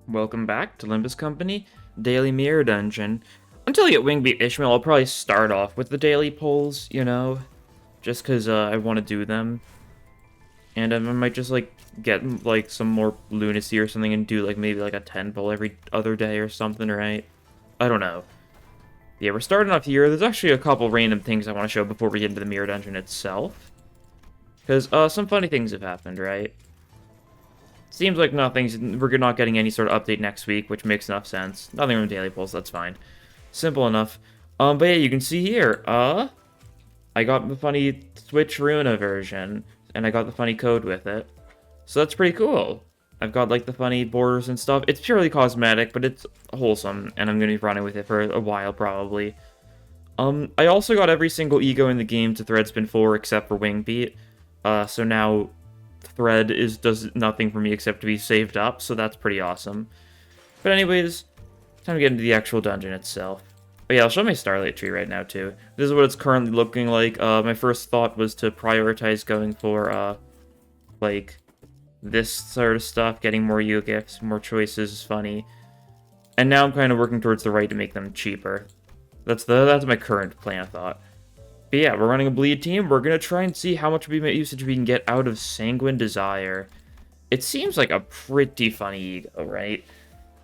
Welcome back to Limbus Company, Daily Mirror Dungeon. Until you get Wingbeat Ishmael, I'll probably start off with the daily polls, just because I want to do them. And I might just, get, some more lunacy or something and do, maybe, a 10 poll every other day or something, right? I don't know. Yeah, we're starting off here. There's actually a couple random things I want to show before we get into the Mirror Dungeon itself. Because, some funny things have happened, right? Seems like we're not getting any sort of update next week, which makes enough sense. Nothing from Daily Pulse, that's fine. Simple enough. But yeah, you can see here, I got the funny Switch Ruina version, and I got the funny code with it. So that's pretty cool. I've got, the funny borders and stuff. It's purely cosmetic, but it's wholesome, and I'm gonna be running with it for a while, probably. I also got every single ego in the game to Threadspin 4 except for Wingbeat. So now Thread does nothing for me except to be saved up, so that's pretty awesome. But anyways, time to get into the actual dungeon itself. But yeah, I'll show my Starlight Tree right now, too. This is what it's currently looking like. My first thought was to prioritize going for, this sort of stuff, getting more Yu gifts, more choices is funny. And now I'm kind of working towards the right to make them cheaper. That's my current plan of thought. But yeah, we're running a bleed team. We're going to try and see how much usage we can get out of Sanguine Desire. It seems like a pretty funny ego, right?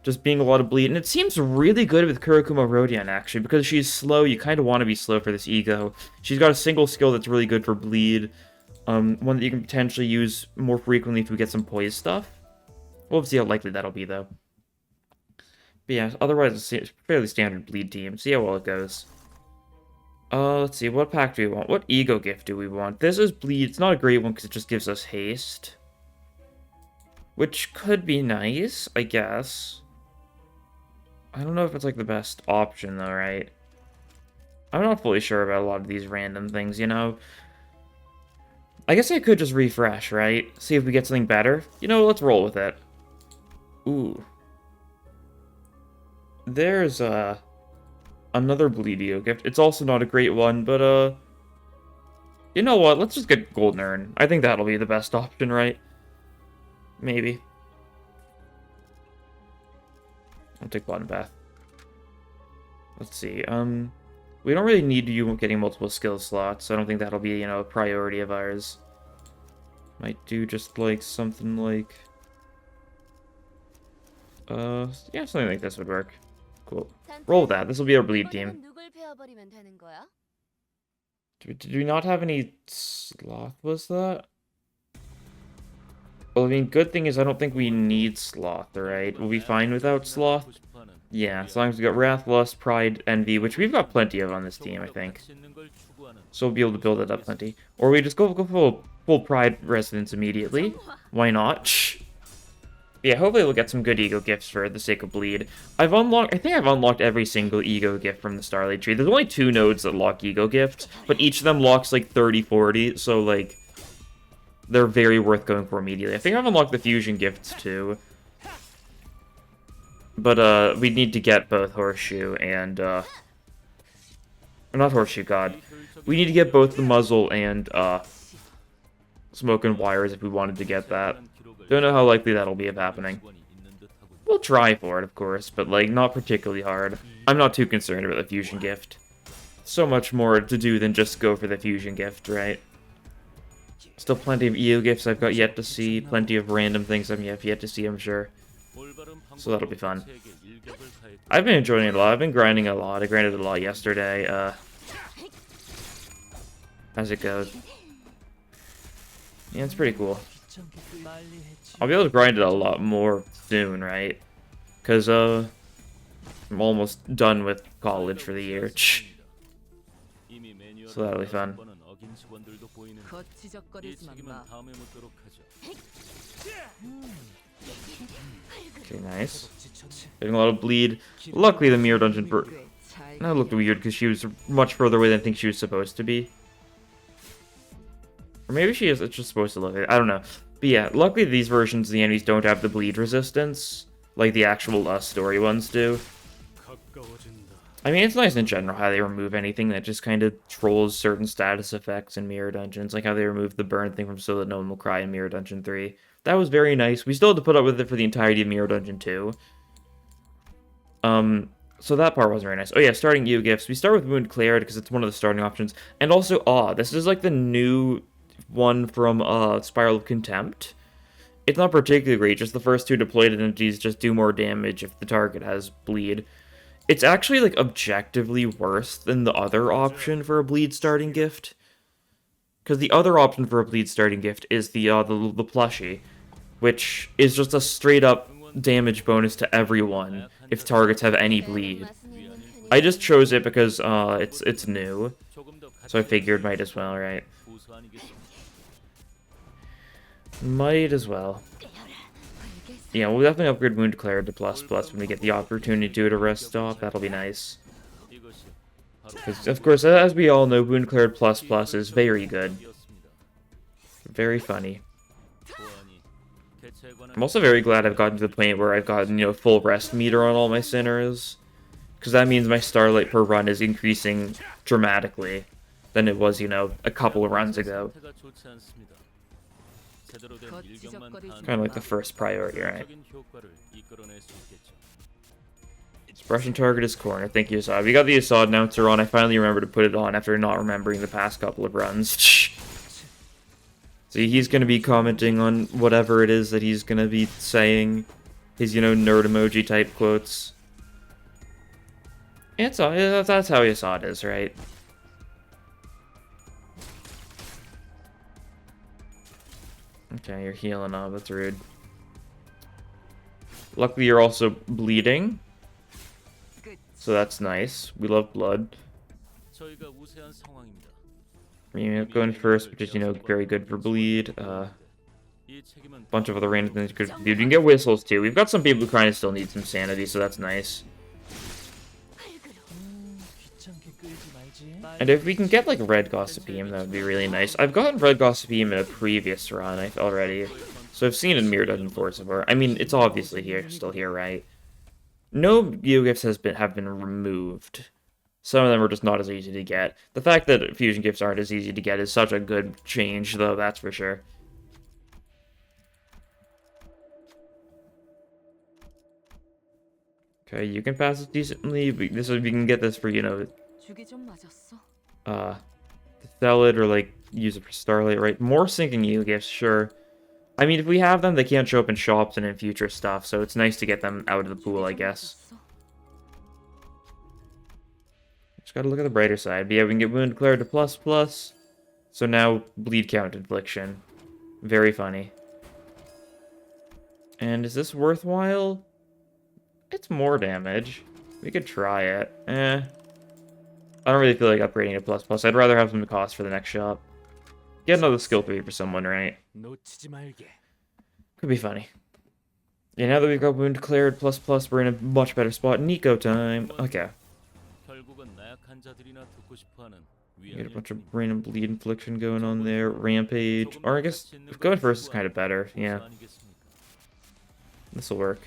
Just being a lot of bleed. And it seems really good with Kurokuma Rodion, actually. Because she's slow, you kind of want to be slow for this ego. She's got a single skill that's really good for bleed. One that you can potentially use more frequently if we get some poise stuff. We'll see how likely that'll be, though. But yeah, otherwise it's a fairly standard bleed team. See how well it goes. Let's see, what pack do we want? What ego gift do we want? This is bleed. It's not a great one because it just gives us haste. Which could be nice, I guess. I don't know if it's, the best option, though, right? I'm not fully sure about a lot of these random things, I guess I could just refresh, right? See if we get something better. Let's roll with it. Ooh. There's, another Bleedio gift. It's also not a great one, but, you know what? Let's just get Golden Urn. I think that'll be the best option, right? Maybe. I'll take Bottom Path. Let's see, we don't really need you getting multiple skill slots, so I don't think that'll be, a priority of ours. Might do just, something like... yeah, something like this would work. Cool. Roll with that. This will be our bleed team. Did we not have any sloth, was that? Well, I mean, good thing is I don't think we need sloth, right? We'll be fine without sloth. Yeah, as long as we got Wrath, Lust, Pride, Envy, which we've got plenty of on this team, I think. So we'll be able to build it up plenty. Or we just go full Pride Residence immediately. Why not? Yeah, hopefully we'll get some good ego gifts for the sake of bleed. I think I've unlocked every single ego gift from the Starlight Tree. There's only 2 nodes that lock ego gifts, but each of them locks 30, 40, so they're very worth going for immediately. I think I've unlocked the fusion gifts too. But we need to get both Horseshoe and not Horseshoe, God. We need to get both the muzzle and Smoke and Wires if we wanted to get that. Don't know how likely that'll be of happening. We'll try for it, of course, but, not particularly hard. I'm not too concerned about the fusion gift. So much more to do than just go for the fusion gift, right? Still plenty of EO gifts I've got yet to see, plenty of random things I've yet to see, I'm sure. So that'll be fun. I've been enjoying it a lot. I've been grinding a lot. I grinded a lot yesterday, as it goes. Yeah, it's pretty cool. I'll be able to grind it a lot more soon, right? Because, I'm almost done with college for the year. So that'll be fun. Okay, nice. Getting a lot of bleed. Luckily, the Mirror Dungeon that looked weird because she was much further away than I think she was supposed to be. Or maybe it's just supposed to look like it. I don't know. But yeah, luckily these versions of the enemies don't have the bleed resistance, like the actual story ones do. I mean, it's nice in general how they remove anything that just kind of trolls certain status effects in Mirror Dungeons, like how they removed the burn thing from So That No One Will Cry in Mirror Dungeon 3. That was very nice. We still had to put up with it for the entirety of Mirror Dungeon 2. So that part was very nice. Oh yeah, starting EU gifts. We start with Wound Cleared because it's one of the starting options. And also Awe. This is like the new one from Spiral of Contempt. It's not particularly great, just the first two deployed entities just do more damage if the target has bleed. It's actually, like, objectively worse than the other option for a bleed starting gift. Because the other option for a bleed starting gift is the plushie, which is just a straight-up damage bonus to everyone if targets have any bleed. I just chose it because it's new, so I figured might as well, right? Might as well. Yeah, we'll definitely upgrade Wound Cleared to ++ when we get the opportunity to rest stop. That'll be nice. Because, of course, as we all know, Wound Cleared ++ is very good. Very funny. I'm also very glad I've gotten to the point where I've gotten, full rest meter on all my Sinners. Because that means my Starlight per run is increasing dramatically than it was, a couple of runs ago. Kind of like the first priority, right? Suppression target is corner. Thank you, Assad. We got the Assad announcer on. I finally remembered to put it on after not remembering the past couple of runs. See, he's going to be commenting on whatever it is that he's going to be saying. His, nerd emoji type quotes. That's how Assad is, right? Okay, you're healing up. That's rude. Luckily, you're also bleeding. So that's nice. We love blood. Going first, which is, very good for bleed. Bunch of other random things good for bleed. You can get whistles, too. We've got some people who kind of still need some sanity, so that's nice. And if we can get, like, Red Gossipeme, that would be really nice. I've gotten Red Gossipeme in a previous run already. So I've seen it in Mirror Dungeon 4 so far. I mean, it's obviously still here, right? No gifts have been removed. Some of them are just not as easy to get. The fact that fusion gifts aren't as easy to get is such a good change, though, that's for sure. Okay, you can pass it decently. We can get this for, to sell it or, like, use it for Starlight, right? More sinking EU gifts, sure. I mean, if we have them, they can't show up in shops and in future stuff, so it's nice to get them out of the pool, I guess. Just gotta look at the brighter side. But yeah, we can get Wound Cleared to ++. So now, bleed count infliction. Very funny. And is this worthwhile? It's more damage. We could try it. I don't really feel like upgrading to ++. I'd rather have some cost for the next shop. Get another skill 3 for someone, right? Could be funny. Yeah, now that we've got Wound Cleared ++, we're in a much better spot. Nico time. Okay. You get a bunch of random bleed infliction going on there. Rampage. Or I guess going first is kind of better. Yeah. This'll work.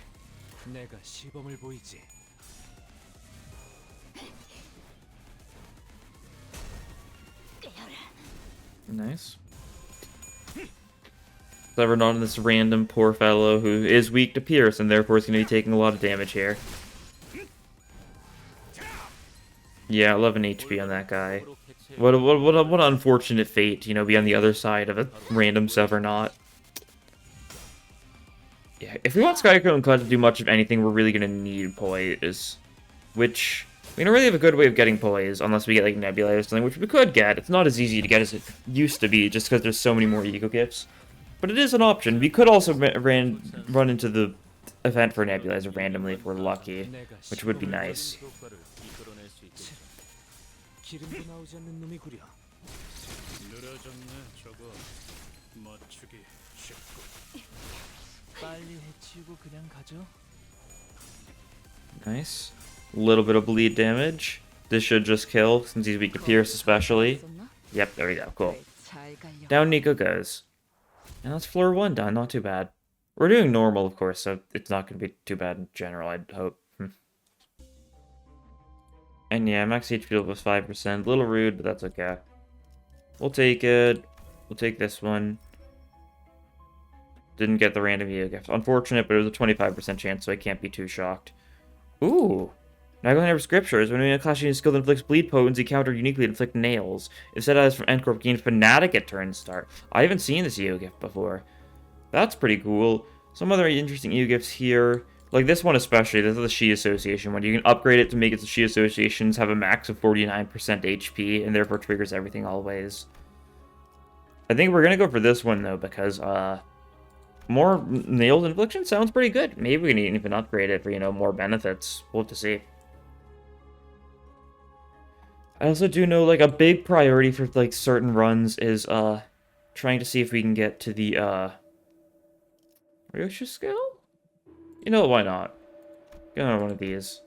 Nice. Clever not on this random poor fellow who is weak to Pierce and therefore is going to be taking a lot of damage here. Yeah, 11 HP on that guy. What an unfortunate fate, be on the other side of a random Severnot. Yeah, if we want Skycrow and Cut to do much of anything, we're really going to need Poise. Which, we don't really have a good way of getting Poise, unless we get, like, Nebula or something, which we could get. It's not as easy to get as it used to be, just because there's so many more Eco Gifts. But it is an option. We could also run into the event for Nebulizer randomly if we're lucky, which would be nice. Nice. A little bit of bleed damage. This should just kill, since he's weak to Pierce especially. Yep, there we go. Cool. Down Nico goes. And that's floor 1 done. Not too bad. We're doing normal, of course, so it's not going to be too bad in general, I'd hope. And yeah, max HP was 5%. A little rude, but that's okay. We'll take it. We'll take this one. Didn't get the random EO gift. Unfortunate, but it was a 25% chance, so I can't be too shocked. Ooh. Now going over scriptures. When a class unit skill that inflicts bleed potency, counter uniquely inflict nails. If set as from Endcorp, gain fanatic at turn start. I haven't seen this EO gift before. That's pretty cool. Some other interesting EO gifts here. Like this one especially, this is the She Association one. You can upgrade it to make it so She Associations have a max of 49% HP, and therefore triggers everything always. I think we're gonna go for this one though, because more nails infliction sounds pretty good. Maybe we can even upgrade it for, you know, more benefits. We'll have to see. I also do know, like, a big priority for, like, certain runs is, trying to see if we can get to the, Ryosha skill? You know, why not? Get on one of these.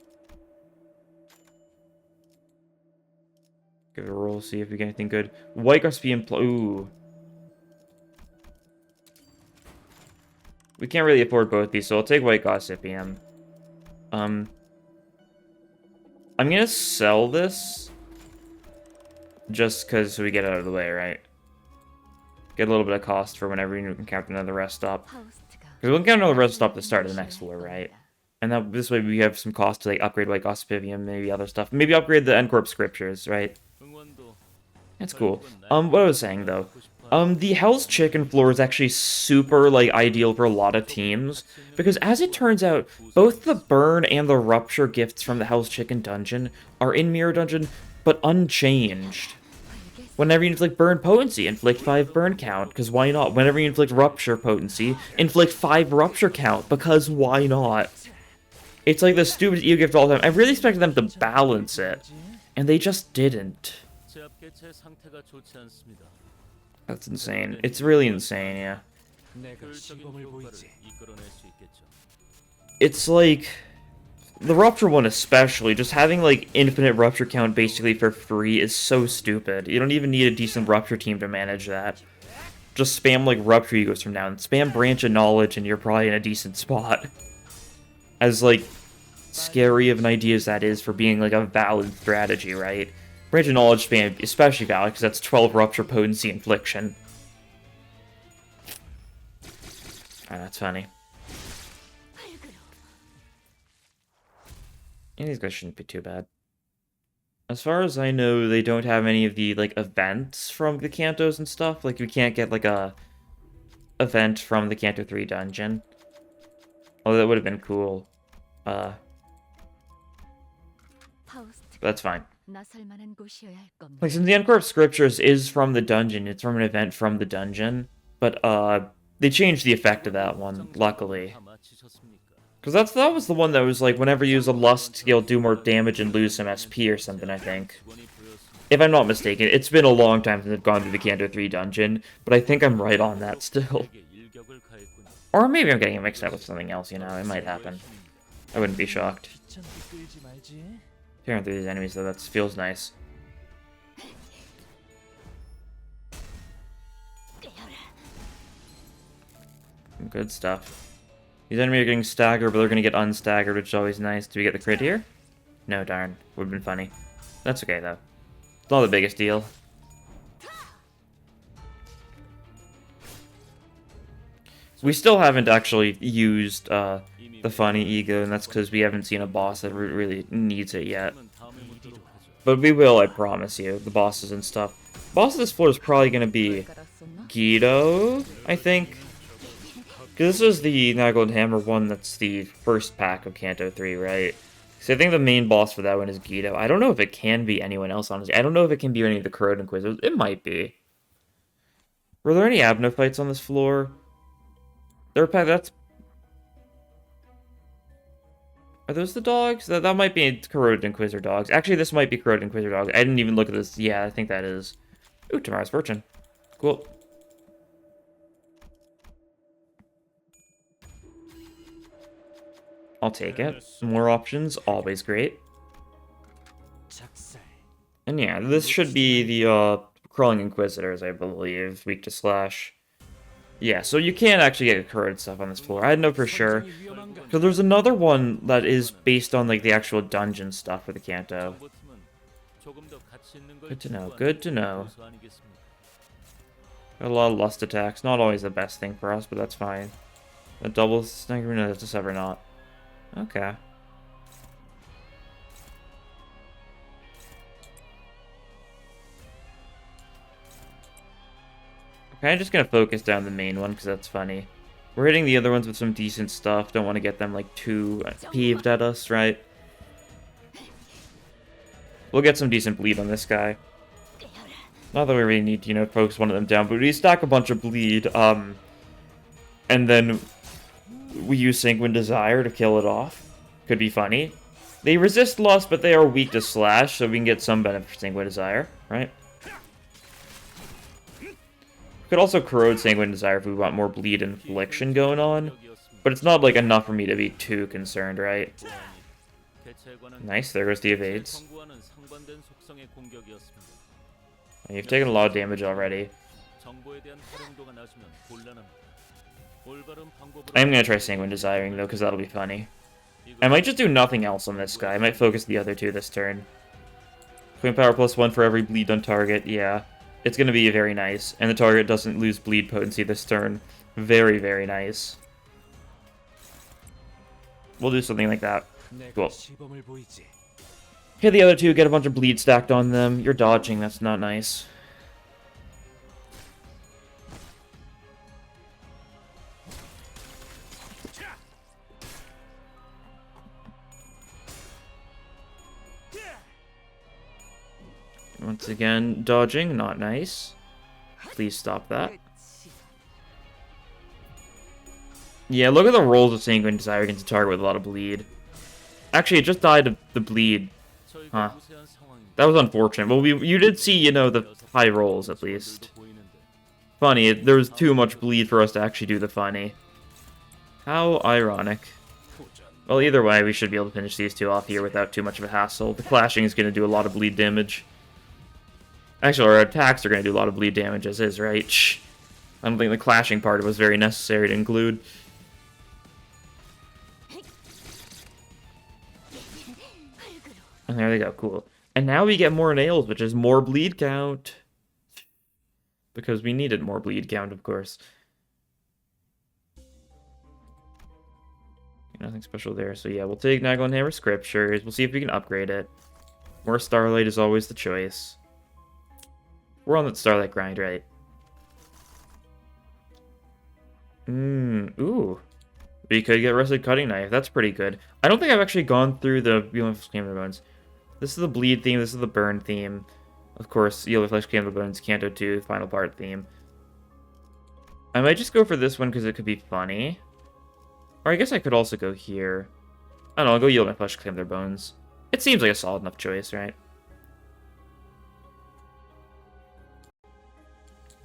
Give it a roll, see if we get anything good. White Garspian, ooh. We can't really afford both these, so I'll take White Gossipium. I'm gonna sell this. Just because we get out of the way, right? Get a little bit of cost for whenever you encounter another rest stop. Because we'll encounter another rest stop at the start of the next floor, right? And that, this way we have some cost to like upgrade White Gossipium, maybe other stuff. Maybe upgrade the Endcorp scriptures, right? That's cool. What I was saying though. The Hell's Chicken floor is actually super, like, ideal for a lot of teams, because as it turns out, both the Burn and the Rupture gifts from the Hell's Chicken dungeon are in Mirror Dungeon, but unchanged. Whenever you inflict Burn Potency, inflict 5 Burn count, because why not? Whenever you inflict Rupture Potency, inflict 5 Rupture count, because why not? It's like the stupid EO gift all the time. I really expected them to balance it, and they just didn't. That's insane. It's really insane, yeah. It's like... the Rupture one especially, just having like infinite Rupture count basically for free is so stupid. You don't even need a decent Rupture team to manage that. Just spam like Rupture Egos from now and spam Branch of Knowledge and you're probably in a decent spot. As like scary of an idea as that is for being like a valid strategy, right? Branch of Knowledge spam especially valid because that's 12 Rupture Potency Infliction. Ah, that's funny. Yeah, these guys shouldn't be too bad. As far as I know, they don't have any of the, like, events from the Cantos and stuff. Like, we can't get, like, a event from the Canto 3 dungeon. Although that would have been cool. That's fine. Like, since the Endcorp Scriptures is from the dungeon, it's from an event from the dungeon. But, they changed the effect of that one, luckily. Because that was the one that was like, whenever you use a Lust skill, do more damage and lose some SP or something, I think. If I'm not mistaken. It's been a long time since I've gone through the Canto 3 dungeon, but I think I'm right on that still. Or maybe I'm getting it mixed up with something else, you know, it might happen. I wouldn't be shocked. Tearing through these enemies, though, that feels nice. Good stuff. These enemies are getting staggered, but they're going to get unstaggered, which is always nice. Do we get the crit here? No, darn. Would have been funny. That's okay, though. It's not the biggest deal. We still haven't actually used the funny ego, and that's because we haven't seen a boss that really needs it yet. But we will, I promise you. The bosses and stuff. Boss of this floor is probably going to be Guido, I think. Because this is the Nagel and Hammer one that's the first pack of Canto 3, right? So I think the main boss for that one is Guido. I don't know if it can be anyone else, honestly. I don't know if it can be any of the Corrode Inquisitors. It might be. Were there any Abno fights on this floor? Are those the dogs? That might be Corrode Inquisitor dogs. Actually, this might be Corrode Inquisitor dogs. I didn't even look at this. Yeah, I think that is. Ooh, Tamara's Fortune. Cool. I'll take it. More options, always great. And yeah, this should be the Crawling Inquisitors, I believe. Weak to Slash. Yeah, so you can actually get Corrode stuff on this floor. I didn't know for sure. Because there's another one that is based on like the actual dungeon stuff for the Canto. Good to know, good to know. Got a lot of lust attacks. Not always the best thing for us, but that's fine. A double sniper? No, that's a sever not. Okay. Okay, I'm just gonna focus down the main one, because that's funny. We're hitting the other ones with some decent stuff. Don't want to get them, like, too peeved at us, right? We'll get some decent bleed on this guy. Not that we really need to, you know, focus one of them down, but we stack a bunch of bleed, and then we use Sanguine Desire to kill it off. Could be funny. They resist loss, but they are weak to slash, so we can get some benefit for Sanguine Desire, right? Could also corrode Sanguine Desire if we want more bleed infliction going on, but it's not, like, enough for me to be too concerned, right? Nice, there goes the evades. You've taken a lot of damage already. I am going to try Sanguine Desiring, though, because that'll be funny. I might just do nothing else on this guy. I might focus the other two this turn. Queen Power +1 for every bleed on target, yeah. It's going to be very nice, and the target doesn't lose bleed potency this turn. Very, very nice. We'll do something like that. Cool. Hit the other two, get a bunch of bleed stacked on them. You're dodging, that's not nice. Once again, dodging, not nice. Please stop that. Yeah, look at the rolls of Sanguine Desire against a target with a lot of bleed. Actually, it just died of the bleed. Huh. That was unfortunate. Well, you did see, you know, the high rolls, at least. Funny, there was too much bleed for us to actually do the funny. How ironic. Well, either way, we should be able to finish these two off here without too much of a hassle. The clashing is going to do a lot of bleed damage. Actually, our attacks are going to do a lot of bleed damage as is, right? Shh. I don't think the clashing part was very necessary to include. And there they go, cool. And now we get more nails, which is more bleed count. Because we needed more bleed count, of course. Nothing special there, so yeah, we'll take Nagel and Hammer Scriptures. We'll see if we can upgrade it. More Starlight is always the choice. We're on that Starlight grind, right? Ooh. We could get Rusted Cutting Knife. That's pretty good. I don't think I've actually gone through the Yellow Flesh Came of the Bones. This is the Bleed theme. This is the Burn theme. Of course, Yellow Flesh Came of the Bones, Canto 2, Final Part theme. I might just go for this one because it could be funny. Or I guess I could also go here. I don't know, I'll go Yellow Flesh Claim Their Bones. It seems like a solid enough choice, right?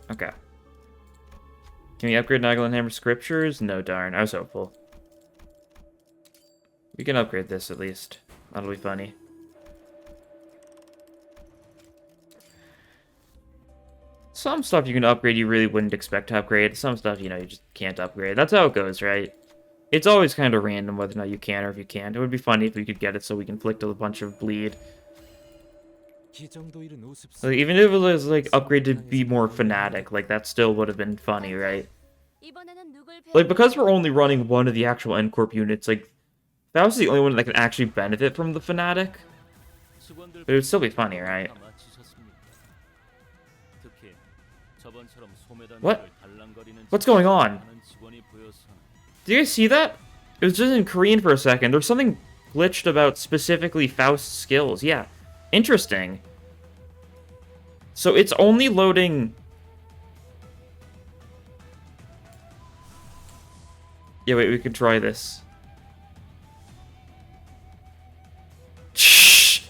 Okay. Can we upgrade Nagel and Hammer Scriptures? No, darn. I was hopeful. We can upgrade this, at least. That'll be funny. Some stuff you can upgrade you really wouldn't expect to upgrade. Some stuff, you know, you just can't upgrade. That's how it goes, right? It's always kind of random whether or not you can or if you can't. It would be funny if we could get it so we can inflict a bunch of bleed. Like, even if it was, like, upgrade to be more fanatic, like, that still would have been funny, right? Like, because we're only running one of the actual N-Corp units, like, that was the only one that can actually benefit from the fanatic. But it would still be funny, right? What? What's going on? Do you guys see that? It was just in Korean for a second. There's something glitched about specifically Faust's skills. Yeah. Interesting. So it's only loading... Yeah, wait, we could try this. Shh.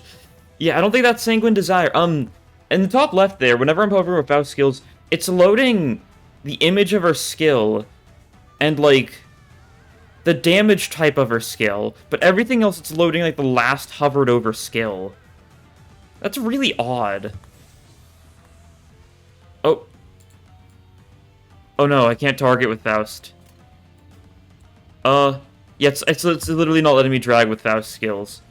Yeah, I don't think that's Sanguine Desire. In the top left there, whenever I'm hovering with Faust skills, it's loading the image of her skill and, like, the damage type of her skill, but everything else it's loading, like, the last hovered over skill. That's really odd. Oh. Oh no, I can't target with Faust. Yeah, it's literally not letting me drag with Faust skills.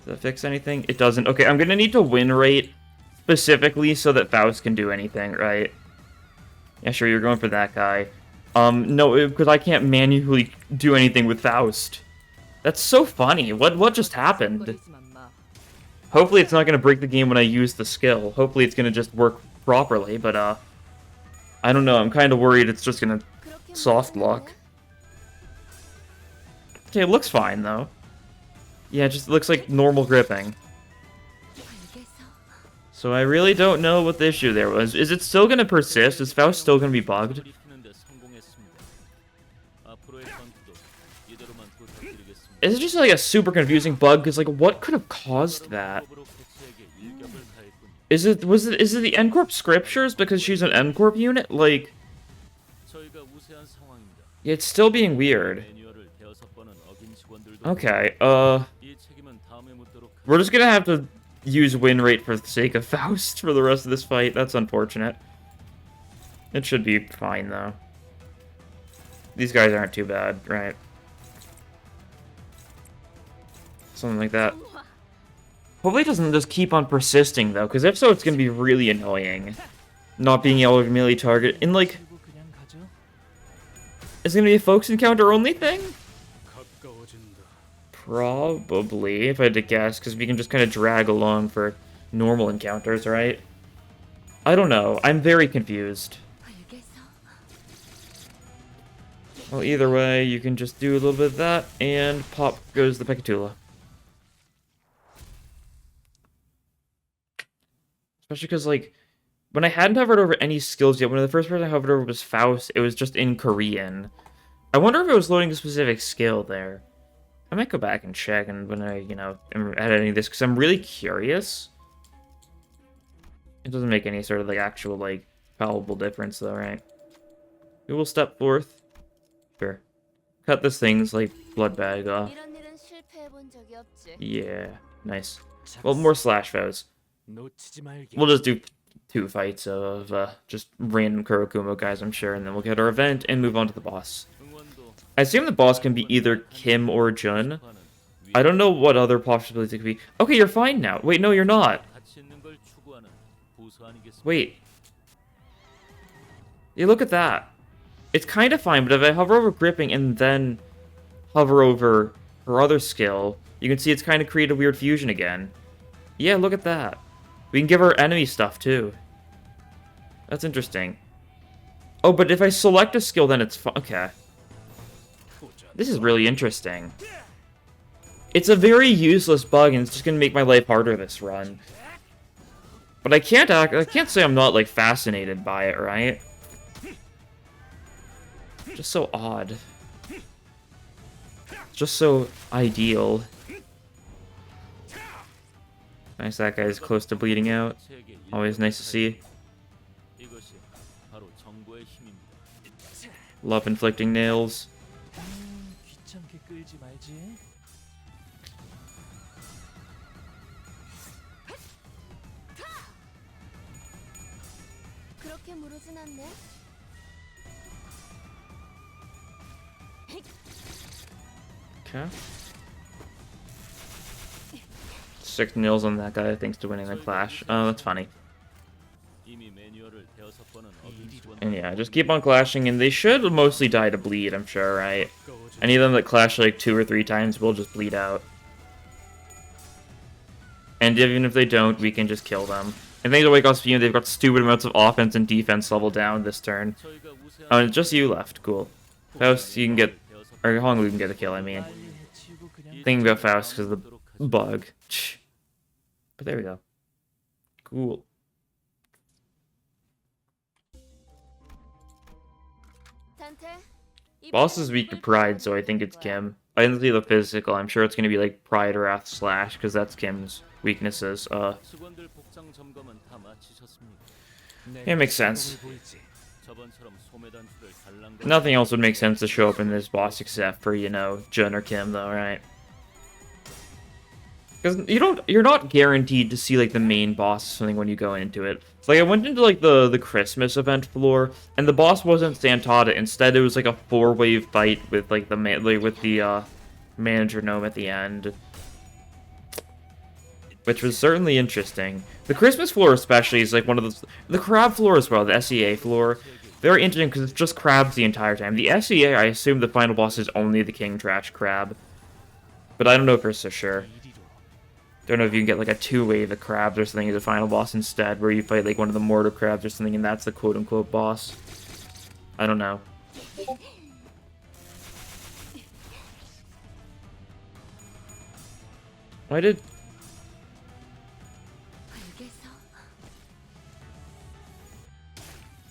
that fix anything? It doesn't. Okay, I'm gonna need to win rate specifically so that Faust can do anything, right? Yeah, sure, you're going for that guy. No, because I can't manually do anything with Faust. That's so funny. What just happened? Hopefully it's not gonna break the game when I use the skill. Hopefully it's gonna just work properly, but I don't know, I'm kind of worried it's just gonna soft lock. Okay, it looks fine, though. Yeah, it just looks like normal gripping. So I really don't know what the issue there was. Is it still gonna persist? Is Faust still gonna be bugged? Is it just like a super confusing bug? Because like, what could have caused that? Is it the N-Corp scriptures because she's an N-Corp unit? Like, yeah, it's still being weird. Okay, we're just gonna have to use win rate for the sake of Faust for the rest of this fight. That's unfortunate. It should be fine, though. These guys aren't too bad, right? Something like that. Hopefully it doesn't just keep on persisting, though, because if so, it's gonna be really annoying. Not being able to melee target. And, like, is it gonna be a folks encounter only thing? Probably, if I had to guess, because we can just kind of drag along for normal encounters, right? I don't know. I'm very confused. Well, either way, you can just do a little bit of that, and pop goes the Pekatula. Especially because, like, when I hadn't hovered over any skills yet, when the first person I hovered over was Faust, it was just in Korean. I wonder if it was loading a specific skill there. I might go back and check and when I, am editing this, because I'm really curious. It doesn't make any sort of, like, actual, like, palpable difference, though, right? We will step forth. Sure. Cut this thing's, like, blood bag off. Yeah, nice. Well, more slash foes. We'll just do 2 fights of, just random Kurokumo guys, I'm sure, and then we'll get our event and move on to the boss. I assume the boss can be either Kim or Jun. I don't know what other possibilities it could be. Okay, you're fine now. Wait, no, you're not. Wait. Yeah, look at that. It's kind of fine, but if I hover over gripping and then hover over her other skill, you can see it's kind of created a weird fusion again. Yeah, look at that. We can give her enemy stuff, too. That's interesting. Oh, but if I select a skill, then it's fine. Okay. This is really interesting. It's a very useless bug, and it's just gonna make my life harder this run. But I can't say I'm not, like, fascinated by it, right? Just so odd. Just so ideal. Nice, that guy's close to bleeding out. Always nice to see. Love inflicting nails. Okay. 6 nails on that guy thanks to winning the clash. Oh, that's funny. And yeah, just keep on clashing, and they should mostly die to bleed, I'm sure, right? Any of them that clash like 2 or 3 times will just bleed out. And even if they don't, we can just kill them. And thanks to Wake Off Speed, they've got stupid amounts of offense and defense level down this turn. Oh, and just you left. Cool. Faust, you can get... Or Honglu can get a kill, I mean. Thinking about Faust because of the bug. But there we go. Cool. Boss is weak to Pride, so I think it's Kim. I didn't see the physical. I'm sure it's going to be like Pride, Wrath, Slash, because that's Kim's weaknesses. Yeah, makes sense. Nothing else would make sense to show up in this boss except for, Jun or Kim, though, right? Because you're not guaranteed to see, like, the main boss or something when you go into it. Like, I went into, like, the Christmas event floor, and the boss wasn't Santada. Instead, it was, like, a 4-wave fight with, like, the manager gnome at the end. which was certainly interesting. The Christmas floor especially is like one of those... The crab floor as well, the SEA floor. Very interesting because it's just crabs the entire time. The SEA, I assume the final boss is only the King Trash Crab. But I don't know for so sure. Don't know if you can get like a two-wave of crabs or something as a final boss instead, where you fight like one of the mortar crabs or something and that's the quote-unquote boss. I don't know. Why did...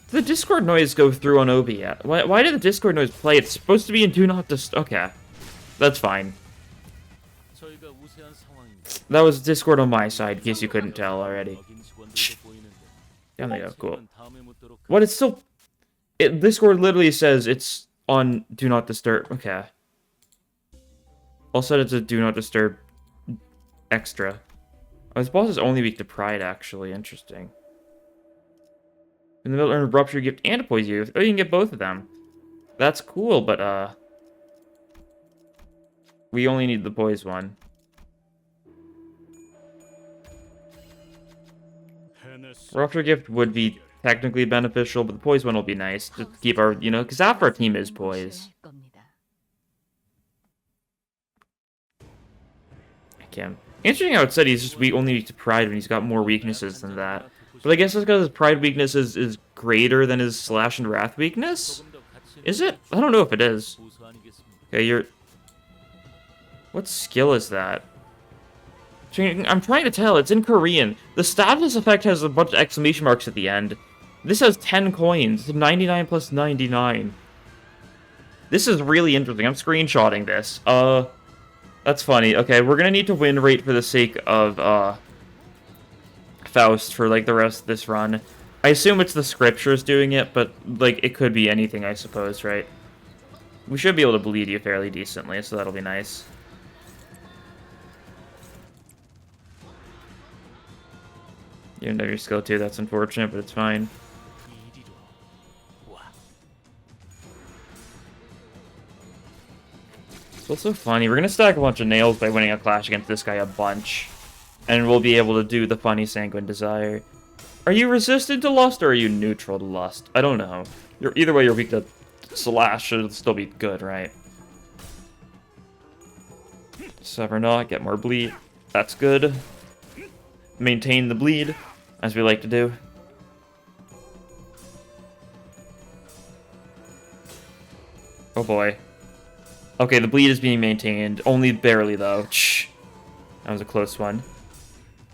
Did the Discord noise go through on Obi yet? Why did the Discord noise play? It's supposed to be in Do Not Disturb. Okay. That's fine. That was Discord on my side, in case you couldn't tell already. Down they go, cool. What, it's still... Discord literally says it's on Do Not Disturb. Okay. I'll set it to Do Not Disturb extra. Oh, this boss is only weak to Pride, actually. Interesting. In the middle, earn a Rupture Gift and a Poison Gift. Oh, you can get both of them. That's cool, but, we only need the Poise one. Rupture Gift would be technically beneficial, but the Poise one will be nice to keep our, you know, because half our team is Poise. I can't. Interesting how it said he's just weak only to Pride when he's got more weaknesses than that. But I guess it's because his Pride weakness is greater than his Slash and Wrath weakness? Is it? I don't know if it is. Okay, you're... What skill is that? I'm trying to tell. It's in Korean. The status effect has a bunch of exclamation marks at the end. This has 10 coins. 99 plus 99. This is really interesting. I'm screenshotting this. That's funny. Okay, we're gonna need to win rate for the sake of, Faust for, like, the rest of this run. I assume it's the scriptures doing it, but, like, it could be anything, I suppose, right? We should be able to bleed you fairly decently, so that'll be nice. You don't know your skill too, that's unfortunate, but it's fine. It's also funny, we're gonna stack a bunch of nails by winning a clash against this guy a bunch. And we'll be able to do the funny Sanguine Desire. Are you resistant to Lust or are you neutral to Lust? I don't know. Either way, you're weak to Slash, so it'll still be good, right? Sever not, get more bleed. That's good. Maintain the bleed, as we like to do. Oh boy. Okay, the bleed is being maintained. Only barely, though. Shh. That was a close one.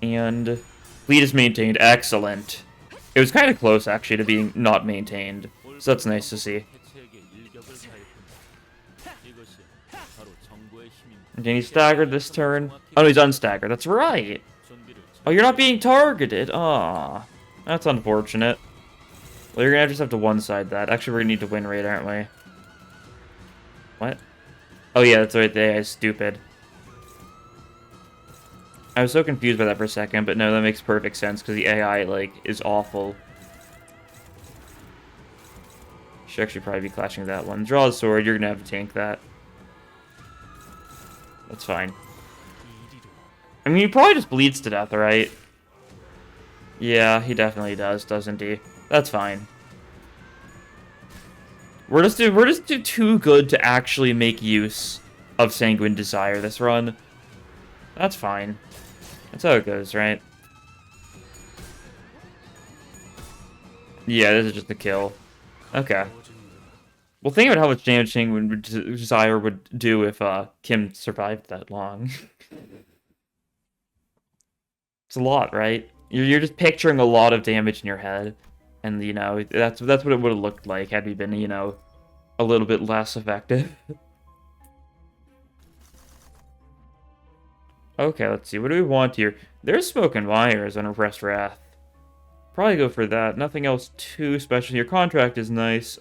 And bleed is maintained. Excellent. It was kind of close, actually, to being not maintained. So that's nice to see. Okay, he's staggered this turn. Oh, no, he's unstaggered. That's right. Oh, you're not being targeted. Aw. That's unfortunate. Well, you're gonna just have to one-side that. Actually, we're gonna need to win rate, aren't we? What? Oh, yeah, that's right. The AI is stupid. I was so confused by that for a second, but no, that makes perfect sense, because the AI, like, is awful. Should actually probably be clashing that one. Draw the sword, you're gonna have to tank that. That's fine. I mean, he probably just bleeds to death, right? Yeah, he definitely does, doesn't he? That's fine. We're just too good to actually make use of Sanguine Desire this run. That's fine. That's how it goes, right? Yeah, this is just a kill. Okay. Well, think about how much damage Sanguine Desire would do if Kim survived that long. It's a lot, right? You're just picturing a lot of damage in your head, and you know that's what it would have looked like had we been, you know, a little bit less effective. Okay, let's see. What do we want here? There's Smoke and Wires on Repressed Wrath. Probably go for that. Nothing else too special here. Contract is nice.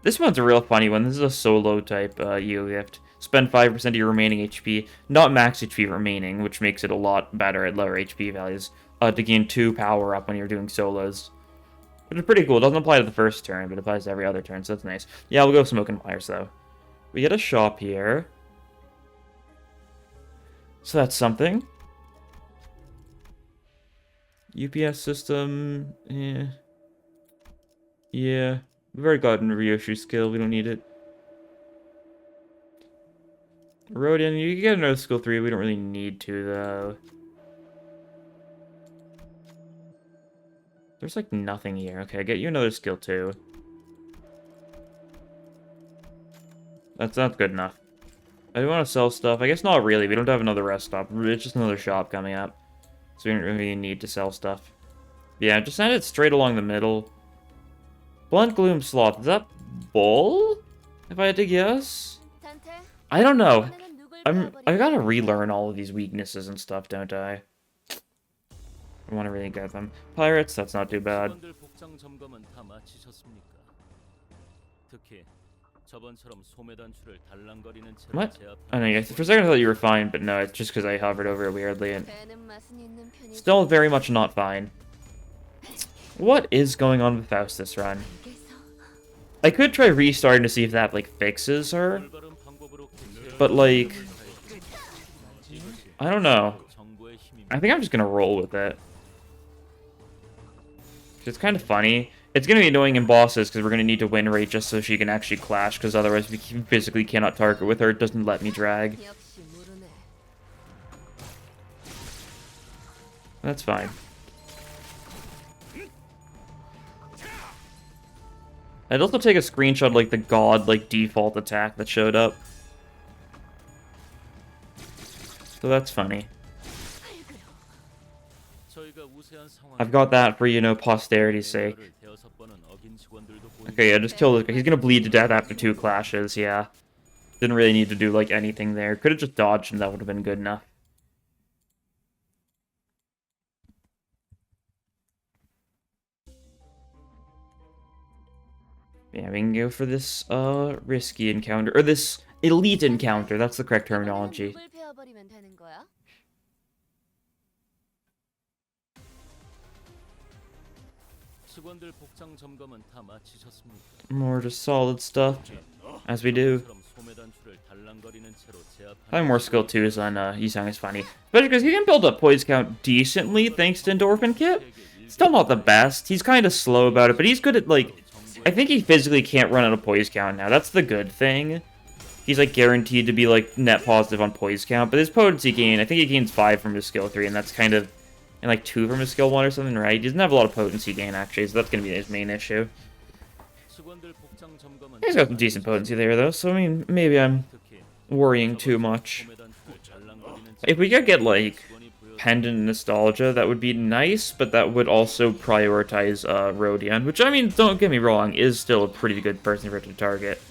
This one's a real funny one. This is a solo type gift. Spend 5% of your remaining HP, not max HP remaining, which makes it a lot better at lower HP values, to gain 2 power up when you're doing solos. Which is pretty cool. It doesn't apply to the first turn, but it applies to every other turn, so that's nice. Yeah, we'll go Smoke and Wires, though. We get a shop here. So that's something. UPS system, yeah. Yeah. We've already gotten a reissue skill, we don't need it. Rodian, you can get another skill 3, we don't really need to, though. There's like nothing here. Okay, get you another skill 2. That's not good enough. I do want to sell stuff. I guess not really. We don't have another rest stop. It's just another shop coming up. So we don't really need to sell stuff. Yeah, just send it straight along the middle. Blunt Gloom Sloth. Is that bull? If I had to guess? I don't know. I gotta relearn all of these weaknesses and stuff, don't I? I want to really get them. Pirates, that's not too bad. What? I know, for a second I thought you were fine, but no, it's just because I hovered over it weirdly and... Still very much not fine. What is going on with Faust this run? I could try restarting to see if that, like, fixes her. But, like... I don't know. I think I'm just gonna roll with it. It's kind of funny. It's going to be annoying in bosses because we're going to need to win rate just so she can actually clash, because otherwise we physically cannot target with her. It doesn't let me drag. That's fine. I'd also take a screenshot of, like, the god, like, default attack that showed up. So that's funny. I've got that for, you know, posterity's sake. Okay, yeah, just kill this guy. He's gonna bleed to death after 2 clashes, yeah. Didn't really need to do, like, anything there. Could've just dodged and that would've been good enough. Yeah, we can go for this, risky encounter. Or this elite encounter, that's the correct terminology. More just solid stuff, as we do. Having more skill 2s on Yisang is funny. Especially because he can build up poise count decently thanks to Endorphin Kit. Still not the best. He's kind of slow about it, but he's good at, like... I think he physically can't run out of poise count now. That's the good thing. He's, like, guaranteed to be, like, net positive on poise count. But his potency gain, I think he gains 5 from his skill 3, and that's kind of... And like 2 from his skill 1 or something, right? He doesn't have a lot of potency gain, actually, so that's going to be his main issue. He's got some decent potency there, though, so I mean, maybe I'm worrying too much. If we could get, like, Pendant Nostalgia, that would be nice, but that would also prioritize Rodion, which, I mean, don't get me wrong, is still a pretty good person for it to target.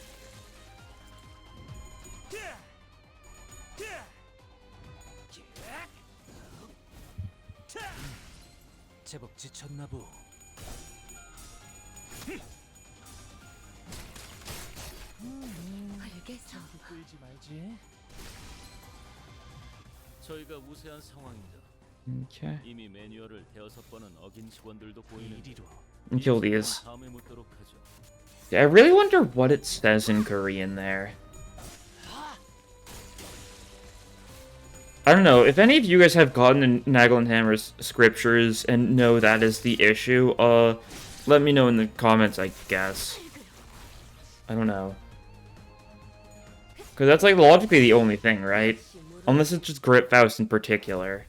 Okay. And kill these. Yeah, I really wonder what it says in Korean there. I don't know, if any of you guys have gotten in Nagel and Hammer's scriptures and know that is the issue, let me know in the comments, I guess. I don't know. Because that's, like, logically the only thing, right? Unless it's just Grip Faust in particular.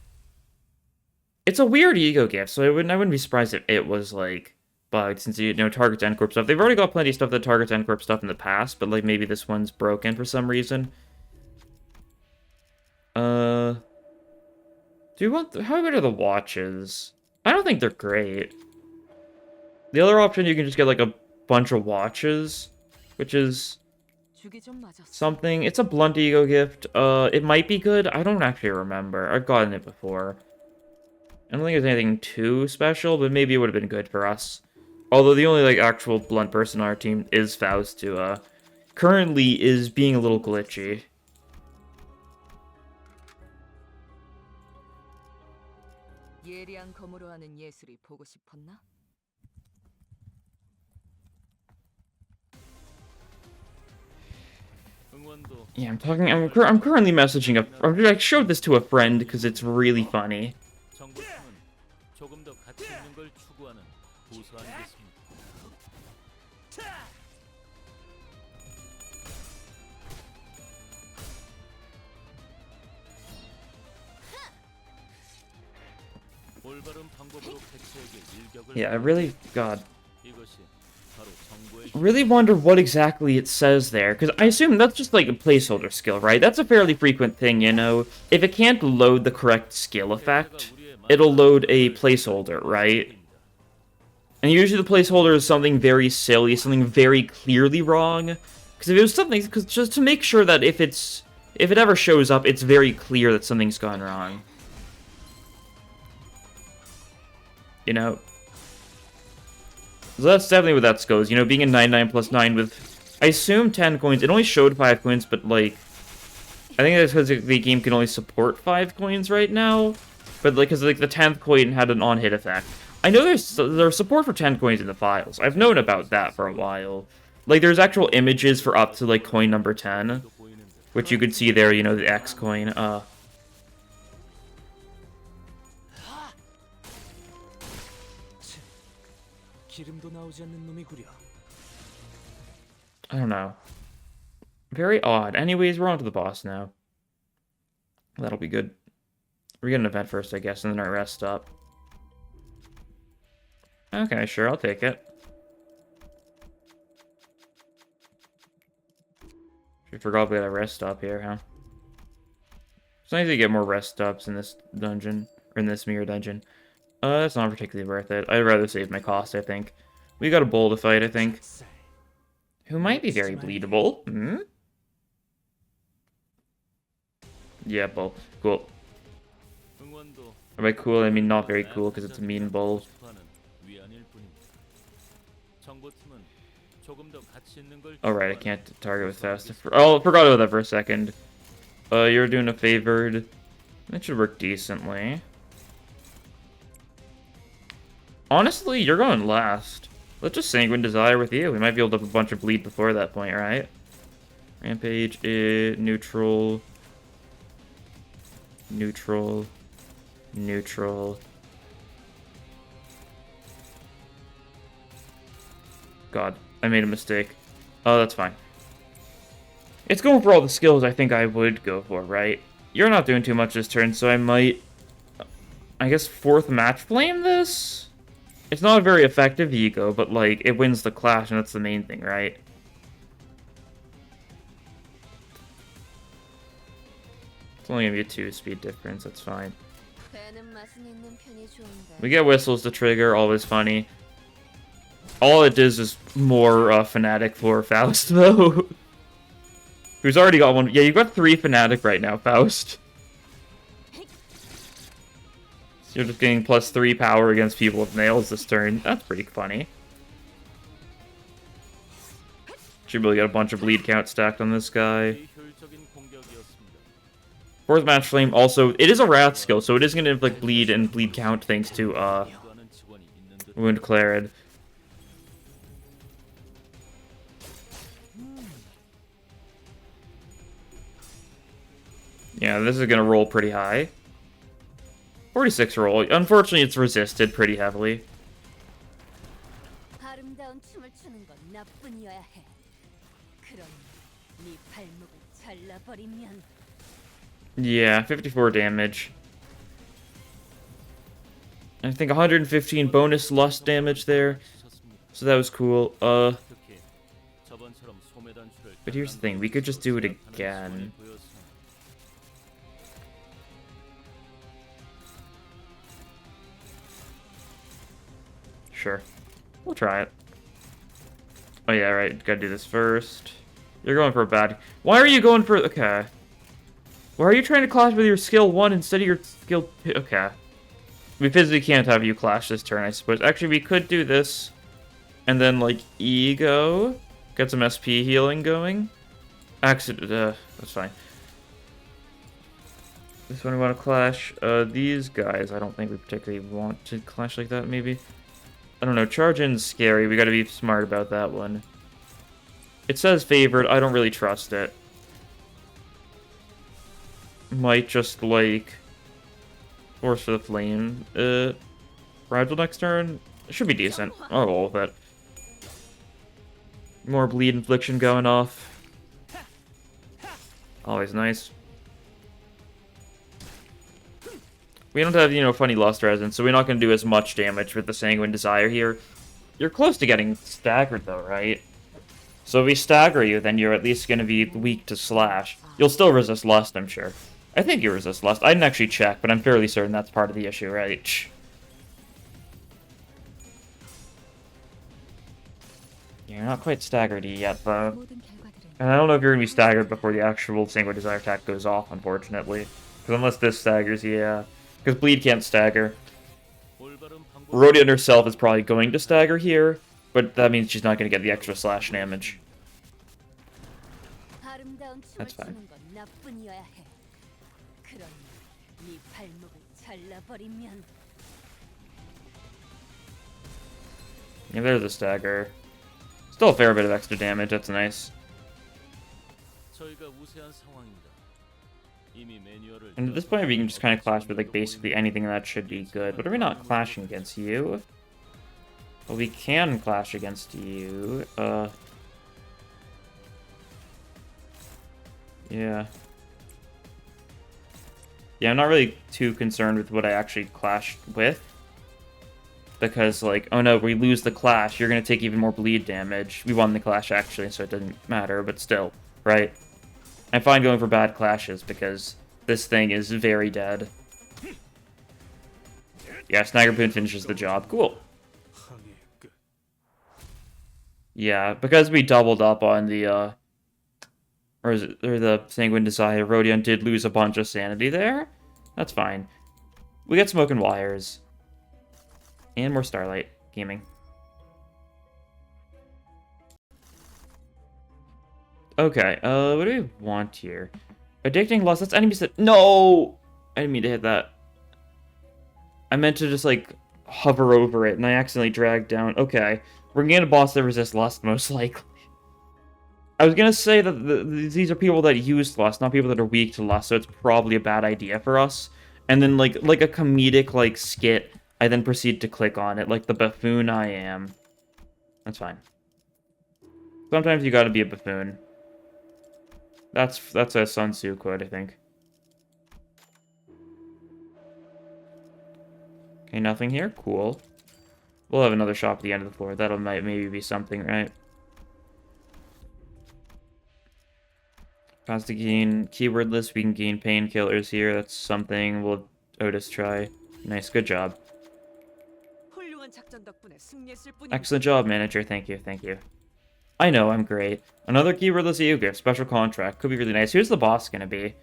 It's a weird ego gift, so I wouldn't be surprised if it was, like, bugged, since, you know, targets N-Corp stuff. They've already got plenty of stuff that targets N-Corp stuff in the past, but, like, maybe this one's broken for some reason. Do you want... How good are the watches? I don't think they're great. The other option, you can just get, like, a bunch of watches, which is... something. It's a blunt ego gift. It might be good. I don't actually remember. I've gotten it before. I don't think there's anything too special, but maybe it would have been good for us. Although the only, like, actual blunt person on our team is Faust, who, currently is being a little glitchy. Yeah, I'm currently messaging I showed this to a friend because it's really funny. 조금 더 가치 있는 걸 추구하는 고수 아니겠습니까? 올바른 방법으로 백체에게 일격을 Yeah, I really, God, 이것이 바로 정보의 really wonder what exactly it says there, because I assume that's just like a placeholder skill, right? That's a fairly frequent thing, you know? If it can't load the correct skill effect, it'll load a placeholder, right? And usually the placeholder is something very silly, something very clearly wrong. Because if it was something, because just to make sure that if it ever shows up, it's very clear that something's gone wrong. You know? So that's definitely what that goes. You know, being a 99 plus 9 with, I assume 10 coins. It only showed 5 coins, but like, I think that's because the game can only support 5 coins right now. But like, because like the 10th coin had an on-hit effect. I know there's support for 10 coins in the files. I've known about that for a while. Like, there's actual images for up to like coin number 10, which you could see there. You know, the X coin. I don't know. Very odd. Anyways, we're on to the boss now. That'll be good. We get an event first, I guess, and then our rest stop. Okay, sure, I'll take it. We forgot we had a rest stop here, huh? It's nice to get more rest stops in this dungeon, or in this mirror dungeon. That's not particularly worth it. I'd rather save my cost, I think. We got a bull to fight, I think. Who might be very bleedable. Hmm? Yeah, bull. Cool. By cool, I mean not very cool, because it's a mean bull. Alright, I can't target with fast. Oh, I forgot about that for a second. You're doing a favored. That should work decently. Honestly, you're going last. Let's just Sanguine Desire with you. We might be able to have a bunch of bleed before that point, right? Rampage, neutral. Neutral. Neutral. God, I made a mistake. Oh, that's fine. It's going for all the skills I think I would go for, right? You're not doing too much this turn, so I might, I guess, fourth match flame this? It's not a very effective ego, but, like, it wins the clash, and that's the main thing, right? It's only gonna be a 2 speed difference, that's fine. We get whistles to trigger, always funny. All it is more Fnatic for Faust, though. Who's already got one. Yeah, you've got 3 Fnatic right now, Faust. So you're just getting +3 power against people with nails this turn. That's pretty funny. Should really get a bunch of bleed count stacked on this guy. Fourth match flame also, it is a wrath skill, so it is going to inflict bleed and bleed count thanks to Wound Clarid. Yeah, this is going to roll pretty high. 46 roll. Unfortunately, it's resisted pretty heavily. Yeah, 54 damage. I think 115 bonus lust damage there. So that was cool. But here's the thing, we could just do it again. Sure. We'll try it. Oh yeah, right. Gotta do this first. You're going for a bad... Why are you going for... Okay. Why are you trying to clash with your skill 1 instead of your skill 2? Okay. We physically can't have you clash this turn, I suppose. Actually, we could do this. And then, like, ego. Get some SP healing going. Accident... that's fine. This one we want to clash. These guys, I don't think we particularly want to clash like that, maybe. I don't know, charge in's scary. We gotta be smart about that one. It says favored. I don't really trust it. Might just, like, force for the flame. Fragile next turn. It should be decent. I'll roll with it. More bleed infliction going off. Always nice. We don't have, you know, funny Lust Resonance, so we're not going to do as much damage with the Sanguine Desire here. You're close to getting staggered, though, right? So if we stagger you, then you're at least going to be weak to Slash. You'll still resist Lust, I'm sure. I think you resist Lust. I didn't actually check, but I'm fairly certain that's part of the issue, right? You're not quite staggered yet, though. And I don't know if you're going to be staggered before the actual Sanguine Desire attack goes off, unfortunately. Because unless this staggers, yeah. Because Bleed can't stagger. Rodion herself is probably going to stagger here, but that means she's not going to get the extra slash damage. That's fine. Yeah, there's a stagger. Still a fair bit of extra damage, that's nice. And at this point, we can just kind of clash with, like, basically anything that should be good. But are we not clashing against you? Well, we can clash against you. Yeah. Yeah, I'm not really too concerned with what I actually clashed with. Because, like, oh no, we lose the clash, you're going to take even more bleed damage. We won the clash, actually, so it doesn't matter, but still, right? I'm fine going for bad clashes, because this thing is very dead. Yeah, Snaggerpoon finishes the job. Cool. Yeah, because we doubled up on the, or the Sanguine Desire, Rodion did lose a bunch of sanity there. That's fine. We get Smoke and Wires. And more Starlight Gaming. Okay, what do we want here? Addicting Lust, that's enemies that... No! I didn't mean to hit that. I meant to just, like, hover over it, and I accidentally dragged down. Okay, we're getting a boss that resists Lust, most likely. I was gonna say that these are people that use Lust, not people that are weak to Lust, so it's probably a bad idea for us. And then, like a comedic, like, skit... I then proceed to click on it, like the buffoon I am. That's fine. Sometimes you gotta be a buffoon. That's a Sun Tzu quote, I think. Okay, nothing here. Cool. We'll have another shop at the end of the floor. That'll maybe be something, right? Cost to gain keywordless. We can gain painkillers here. That's something we'll Otis try. Nice, good job. Excellent job, manager. Thank you, thank you. I know, I'm great. Another keywordless EU gift, special contract. Could be really nice. Who's the boss gonna be?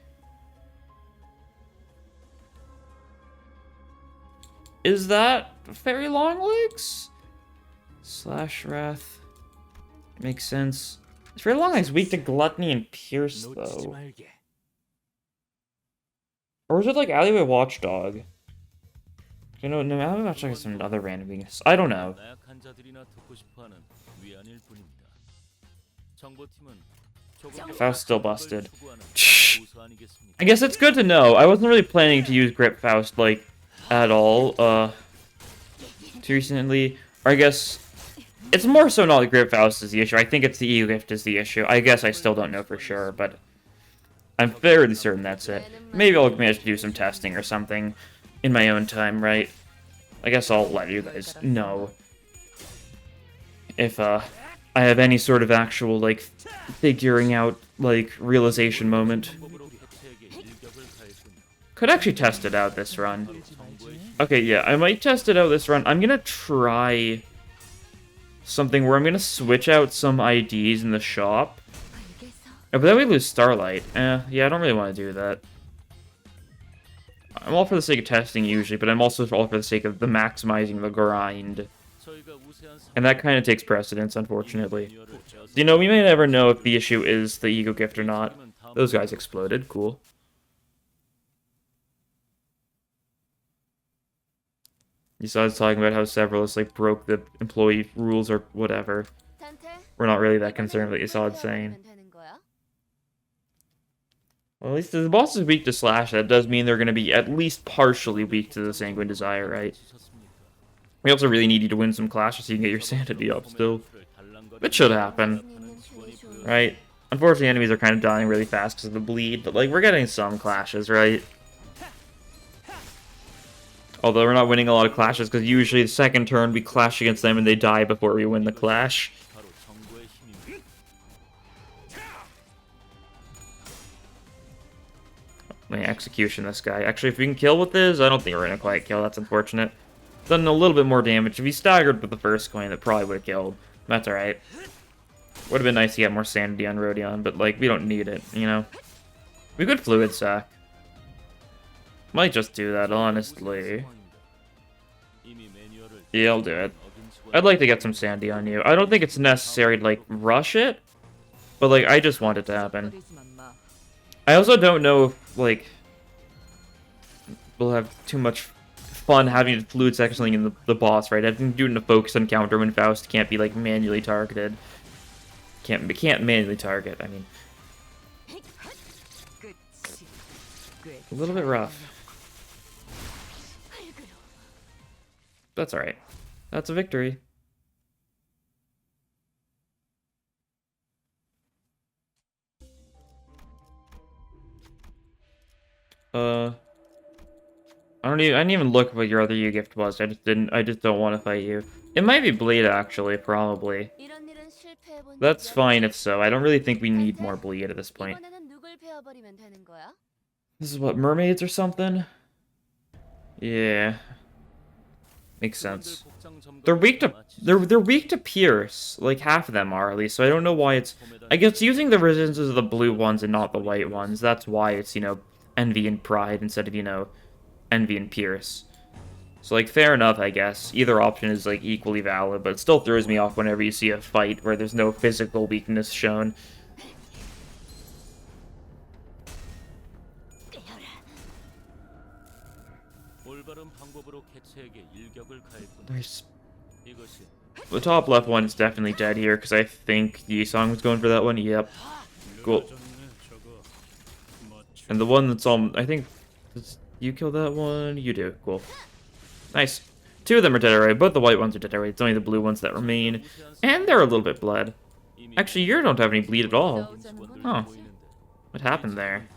Is that Fairy Longlegs? Slash Wrath. Makes sense. Fairy Longlegs weak to Gluttony and Pierce, though. Or is it like Alleyway Watchdog? You know, no, I'm not checking some other random weakness. I don't know. Faust still busted. I guess it's good to know. I wasn't really planning to use Grip Faust, like, at all, too recently. Or I guess, it's more so not like Grip Faust is the issue. I think it's the EU gift is the issue. I guess I still don't know for sure, but I'm fairly certain that's it. Maybe I'll manage to do some testing or something in my own time, right? I guess I'll let you guys know if I have any sort of actual, like, figuring out, like, realization moment. Could actually test it out this run. Okay, yeah, I might test it out this run. I'm gonna try something where I'm gonna switch out some IDs in the shop. Oh, but then we lose Starlight. Yeah, I don't really want to do that. I'm all for the sake of testing usually, but I'm also all for the sake of the maximizing the grind. And that kind of takes precedence, unfortunately. You know, we may never know if the issue is the ego gift or not. Those guys exploded. Cool. Besides talking about how Severalist, like, broke the employee rules or whatever. We're not really that concerned with what Isad's saying. Well, at least if the boss is weak to Slash, that does mean they're going to be at least partially weak to the Sanguine Desire, right? We also really need you to win some clashes so you can get your sanity up still. It should happen, right? Unfortunately, enemies are kind of dying really fast because of the bleed, but, like, we're getting some clashes, right? Although we're not winning a lot of clashes because usually the second turn we clash against them and they die before we win the clash. My execution this guy. Actually, if we can kill with this, I don't think we're gonna quite kill. That's unfortunate. Done a little bit more damage. If he staggered with the first coin, that probably would have killed. That's alright. Would have been nice to get more sanity on Rodion, but, like, we don't need it, you know? We could fluid sack. Might just do that, honestly. Yeah, I'll do it. I'd like to get some sanity on you. I don't think it's necessary to, like, rush it, but, like, I just want it to happen. I also don't know if, like, we'll have too much fun having to fluid sack something in the boss, right? I think doing a focus encounter when Faust can't be, like, manually targeted. Can't manually target, I mean. A little bit rough. That's alright. That's a victory. I didn't even look what your other U gift was. I just don't want to fight you. It might be bleed actually, probably. That's fine if so. I don't really think we need more bleed at this point. This is what, mermaids or something? Yeah. Makes sense. They're weak to pierce. Like half of them are at least, so I don't know why it's I guess using the resistances of the blue ones and not the white ones. That's why it's, you know, envy and pride instead of, you know, envy and pierce. So, like, fair enough, I guess. Either option is, like, equally valid, but it still throws me off whenever you see a fight where there's no physical weakness shown. Nice. The top left one is definitely dead here, because I think Yisong was going for that one. Yep. Cool. And the one that's on... I think... Does you kill that one? You do. Cool. Nice. Two of them are dead already. Both the white ones are dead already. It's only the blue ones that remain. And they're a little bit bled. Actually, you don't have any bleed at all. Huh. What happened there?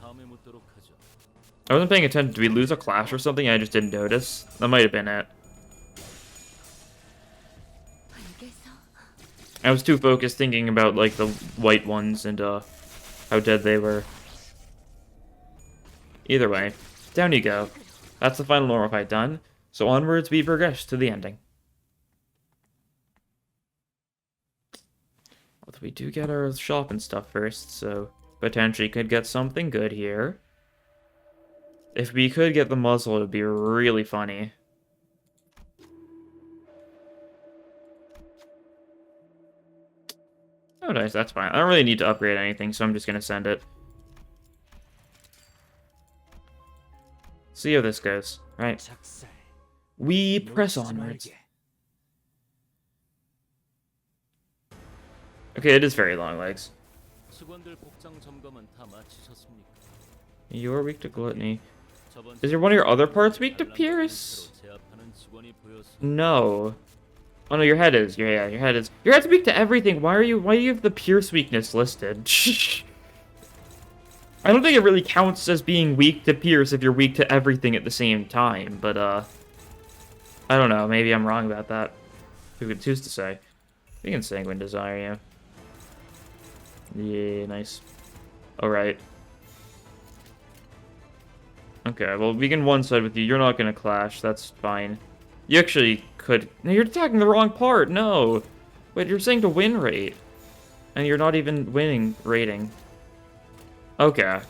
I wasn't paying attention. Did we lose a clash or something? I just didn't notice. That might have been it. I was too focused thinking about, like, the white ones and, how dead they were. Either way, down you go. That's the final normal fight done. So onwards we progress to the ending. Well, we do get our shop and stuff first, so potentially could get something good here. If we could get the muzzle, it would be really funny. Oh, nice, that's fine. I don't really need to upgrade anything, so I'm just gonna send it. See how this goes, right? We press onwards. Okay, it is very long legs. You're weak to gluttony. Is there one of your other parts weak to Pierce? No. Oh no, your head is. Yeah, your head is. Your head's weak to everything. Why do you have the Pierce weakness listed? I don't think it really counts as being weak to Pierce if you're weak to everything at the same time, but I don't know, maybe I'm wrong about that. Who could choose to say? We can Sanguine Desire, yeah. Yeah, nice. Alright. Okay, well, we can one-side with you. You're not gonna clash, that's fine. You actually could... No, you're attacking the wrong part, no! Wait, you're saying to win rate. And you're not even winning rating. Okay.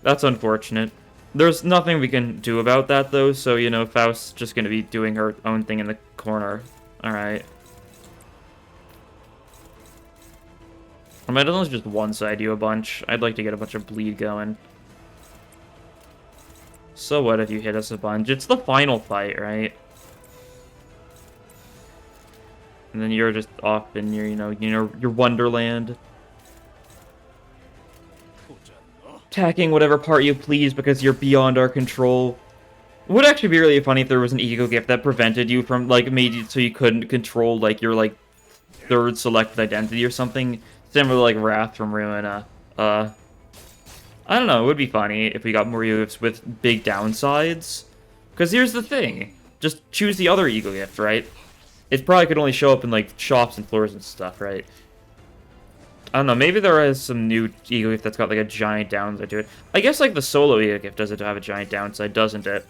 That's unfortunate. There's nothing we can do about that, though, so, you know, Faust's just gonna be doing her own thing in the corner. Alright. I might as well just one-side you a bunch. I'd like to get a bunch of bleed going. So what if you hit us a bunch? It's the final fight, right? And then you're just off in your, your wonderland. Attacking whatever part you please because you're beyond our control. Would actually be really funny if there was an ego gift that prevented you from, like, made it so you couldn't control, like, your, like, third selected identity or something. Similar to, like, Wrath from Ruina. I don't know, it would be funny if we got more ego gifts with big downsides. Because here's the thing. Just choose the other ego gift, right? It probably could only show up in, like, shops and floors and stuff, right? I don't know, maybe there is some new ego gift that's got, like, a giant downside to it. I guess, like, the solo ego gift doesn't have a giant downside, doesn't it?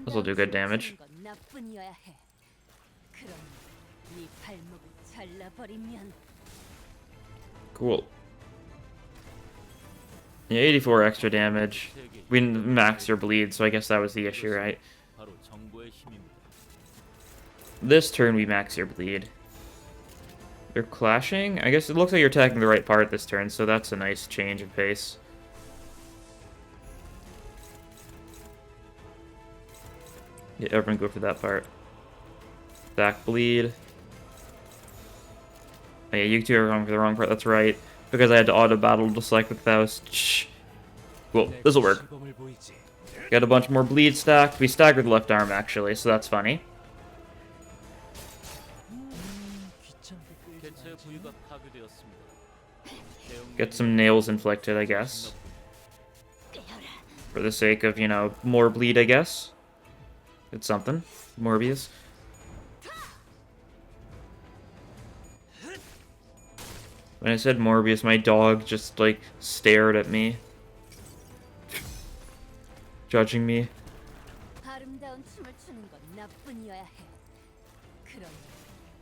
This will do good damage. Cool. Yeah, 84 extra damage. We didn't max your bleed, so I guess that was the issue, right? 바로 정보의 힘입니다. This turn we max your bleed. They're clashing? I guess it looks like you're attacking the right part this turn, so that's a nice change of pace. Yeah, everyone go for that part. Back bleed. Oh, yeah, you two are wrong for the wrong part, that's right. Because I had to auto-battle to select with Faust. Shh. Cool, this'll work. Got a bunch more bleed stacked. We staggered the left arm, actually, so that's funny. 개체 부위가 파괴되었습니다. Get some nails inflicted, I guess. For the sake of, you know, more bleed, I guess. It's something. Morbius. When I said Morbius, my dog just, like, stared at me. Judging me. 아름다운 춤을 추는 건 나뿐이어야 해. 그럼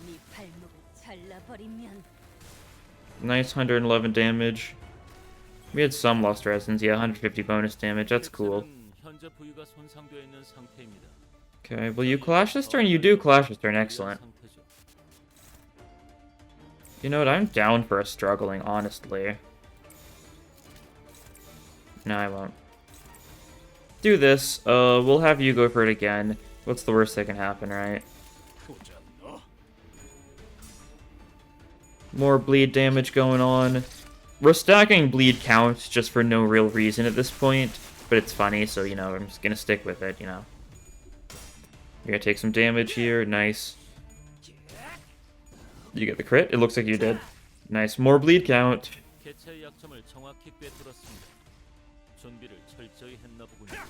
네 발목을 잘라버리면 Nice 111 damage. We had some lost resistance. Yeah, 150 bonus damage. That's cool. 개체는 현재 부위가 손상되어 있는 상태입니다. Okay, will you clash this turn? You do clash this turn. Excellent. 상태죠. You know what? I'm down for a struggling, honestly. No, I won't. Do this. We'll have you go for it again. What's the worst that can happen, right? More bleed damage going on. We're stacking bleed counts just for no real reason at this point, but it's funny, so, you know, I'm just gonna stick with it, you know. You're gonna take some damage here. Nice. You get the crit? It looks like you did. Nice. More bleed count. 개체의 약점을 정확히 꿰뚫었습니다. 준비를 철저히 했나 보군요.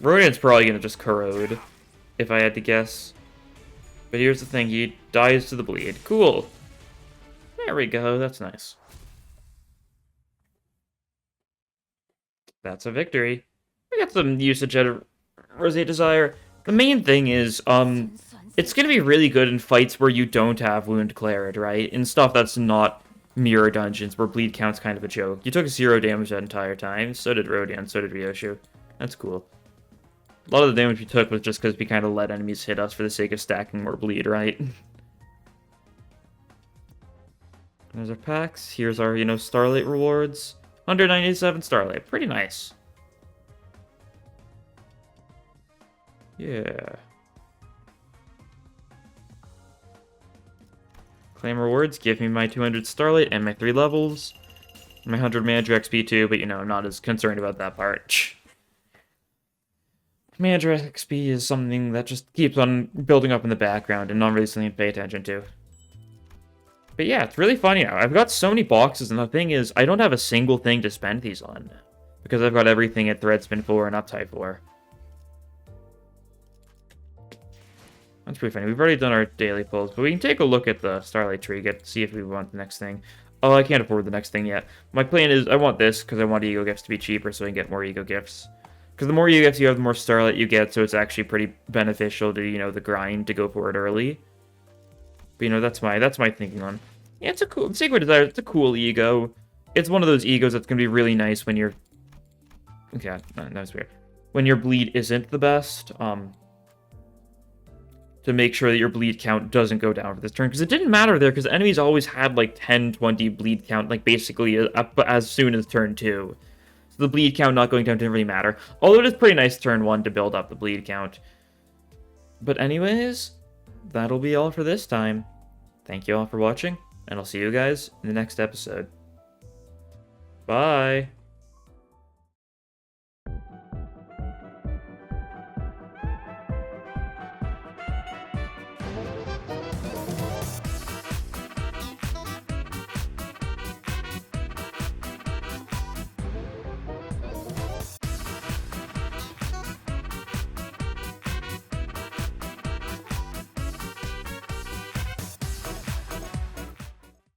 Rodin's probably gonna just corrode, if I had to guess. But here's the thing, he dies to the bleed. Cool. There we go, that's nice. That's a victory. We got some usage out of Rosé Desire. The main thing is, it's gonna be really good in fights where you don't have Wound Cleared, right? In stuff that's not mirror dungeons, where bleed count's kind of a joke. You took 0 damage that entire time, so did Rodian, so did Ryoshu. That's cool. A lot of the damage we took was just because we kind of let enemies hit us for the sake of stacking more bleed, right? There's our packs. Here's our, you know, Starlight rewards. 197 Starlight. Pretty nice. Yeah. Claim rewards. Give me my 200 Starlight and my 3 levels. My 100 manager XP too, but, you know, I'm not as concerned about that part. Manager XP is something that just keeps on building up in the background and not really something to pay attention to. But yeah, it's really funny now. I've got so many boxes, and the thing is, I don't have a single thing to spend these on. Because I've got everything at Threadspin 4 and Uptide 4. That's pretty funny. We've already done our daily pulls, but we can take a look at the Starlight Tree, see if we want the next thing. Oh, I can't afford the next thing yet. My plan is, I want this, because I want ego gifts to be cheaper so I can get more ego gifts. Because the more ego gifts you have, the more Starlight you get, so it's actually pretty beneficial to, you know, the grind to go for it early. But, you know, that's my thinking on. Yeah, it's a cool Sacred Desire. It's a cool ego. It's one of those egos that's gonna be really nice when you're. Okay, that's weird. When your bleed isn't the best. To make sure that your bleed count doesn't go down for this turn, because it didn't matter there, because enemies always had like 10, 20 bleed count, like basically up as soon as turn 2. So the bleed count not going down didn't really matter. Although it is pretty nice turn 1 to build up the bleed count. But anyways, that'll be all for this time. Thank you all for watching, and I'll see you guys in the next episode. Bye!